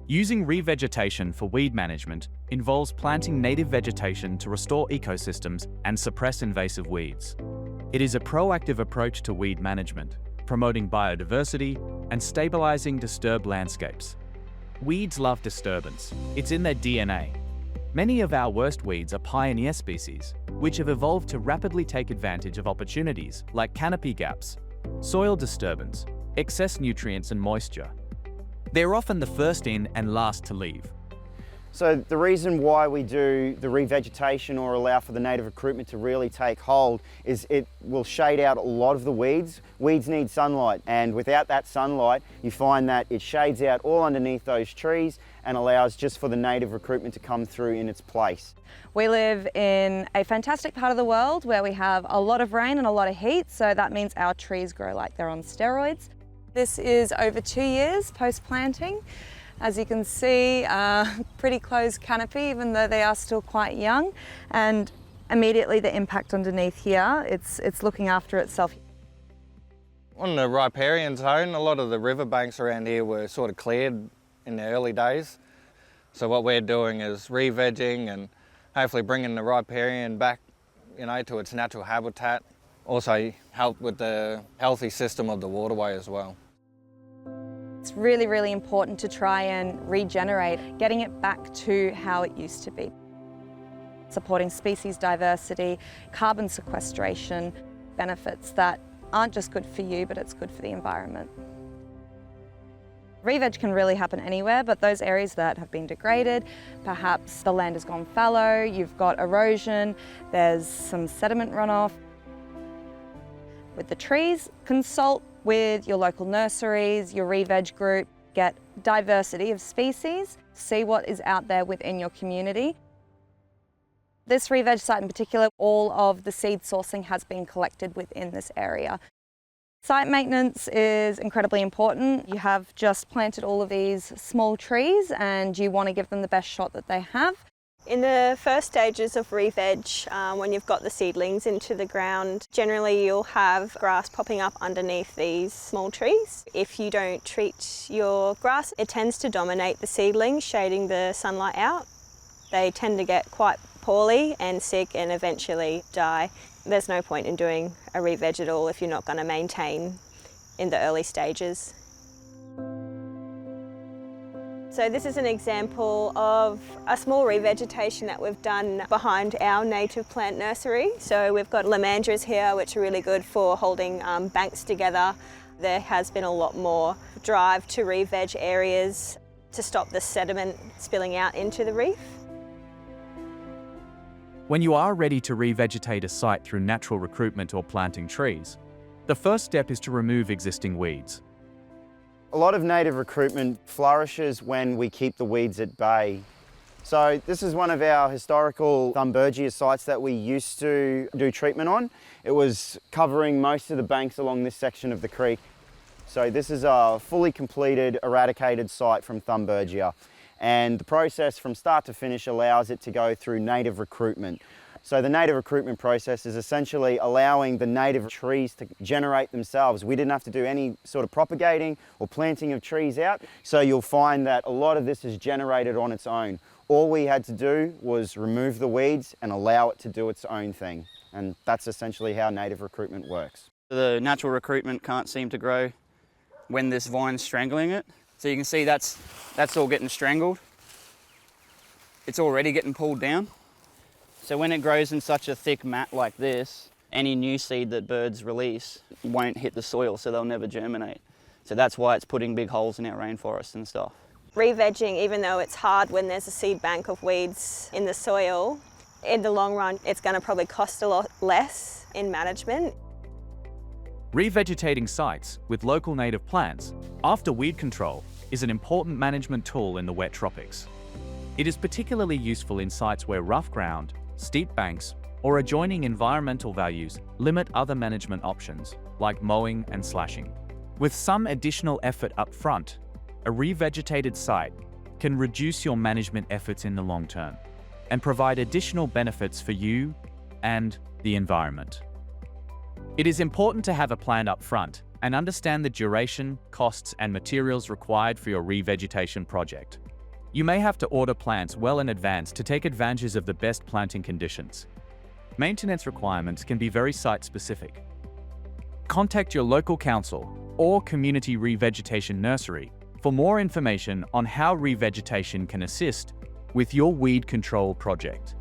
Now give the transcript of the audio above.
Using revegetation for weed management involves planting native vegetation to restore ecosystems and suppress invasive weeds. It is a proactive approach to weed management, promoting biodiversity and stabilising disturbed landscapes. Weeds love disturbance. It's in their DNA. Many of our worst weeds are pioneer species, which have evolved to rapidly take advantage of opportunities like canopy gaps, soil disturbance, excess nutrients and moisture. They're often the first in and last to leave. So the reason why we do the revegetation or allow for the native recruitment to really take hold is it will shade out a lot of the weeds. Weeds need sunlight, and without that sunlight, you find that it shades out all underneath those trees and allows just for the native recruitment to come through in its place. We live in a fantastic part of the world where we have a lot of rain and a lot of heat, so that means our trees grow like they're on steroids. This is over 2 years post-planting. As you can see, pretty closed canopy, even though they are still quite young. And immediately the impact underneath here, it's looking after itself. On the riparian zone, a lot of the riverbanks around here were sort of cleared in the early days. So what we're doing is re-vegging and hopefully bringing the riparian back, to its natural habitat. Also help with the healthy system of the waterway as well. It's really, really important to try and regenerate, getting it back to how it used to be. Supporting species diversity, carbon sequestration, benefits that aren't just good for you, but it's good for the environment. Re-veg can really happen anywhere, but those areas that have been degraded, perhaps the land has gone fallow, you've got erosion, there's some sediment runoff. With the trees, consult with your local nurseries, your re-veg group, get diversity of species, see what is out there within your community. This re-veg site in particular, all of the seed sourcing has been collected within this area. Site maintenance is incredibly important. You have just planted all of these small trees and you want to give them the best shot that they have. In the first stages of re-veg, when you've got the seedlings into the ground, generally you'll have grass popping up underneath these small trees. If you don't treat your grass, it tends to dominate the seedlings, shading the sunlight out. They tend to get quite poorly and sick and eventually die. There's no point in doing a re-veg at all if you're not going to maintain in the early stages. So this is an example of a small revegetation that we've done behind our native plant nursery. So we've got lemandras here, which are really good for holding banks together. There has been a lot more drive to re-veg areas to stop the sediment spilling out into the reef. When you are ready to revegetate a site through natural recruitment or planting trees, the first step is to remove existing weeds. A lot of native recruitment flourishes when we keep the weeds at bay. So this is one of our historical Thunbergia sites that we used to do treatment on. It was covering most of the banks along this section of the creek. So this is a fully completed, eradicated site from Thunbergia. And the process from start to finish allows it to go through native recruitment. So the native recruitment process is essentially allowing the native trees to generate themselves. We didn't have to do any sort of propagating or planting of trees out. So you'll find that a lot of this is generated on its own. All we had to do was remove the weeds and allow it to do its own thing. And that's essentially how native recruitment works. The natural recruitment can't seem to grow when this vine's strangling it. So you can see that's all getting strangled. It's already getting pulled down. So when it grows in such a thick mat like this, any new seed that birds release won't hit the soil, so they'll never germinate. So that's why it's putting big holes in our rainforests and stuff. Re-vegging, even though it's hard when there's a seed bank of weeds in the soil, in the long run, it's going to probably cost a lot less in management. Revegetating sites with local native plants after weed control is an important management tool in the wet tropics. It is particularly useful in sites where rough ground, steep banks, or adjoining environmental values limit other management options, like mowing and slashing. With some additional effort up front, a revegetated site can reduce your management efforts in the long term and provide additional benefits for you and the environment. It is important to have a plan up front and understand the duration, costs, and materials required for your revegetation project. You may have to order plants well in advance to take advantage of the best planting conditions. Maintenance requirements can be very site-specific. Contact your local council or community revegetation nursery for more information on how revegetation can assist with your weed control project.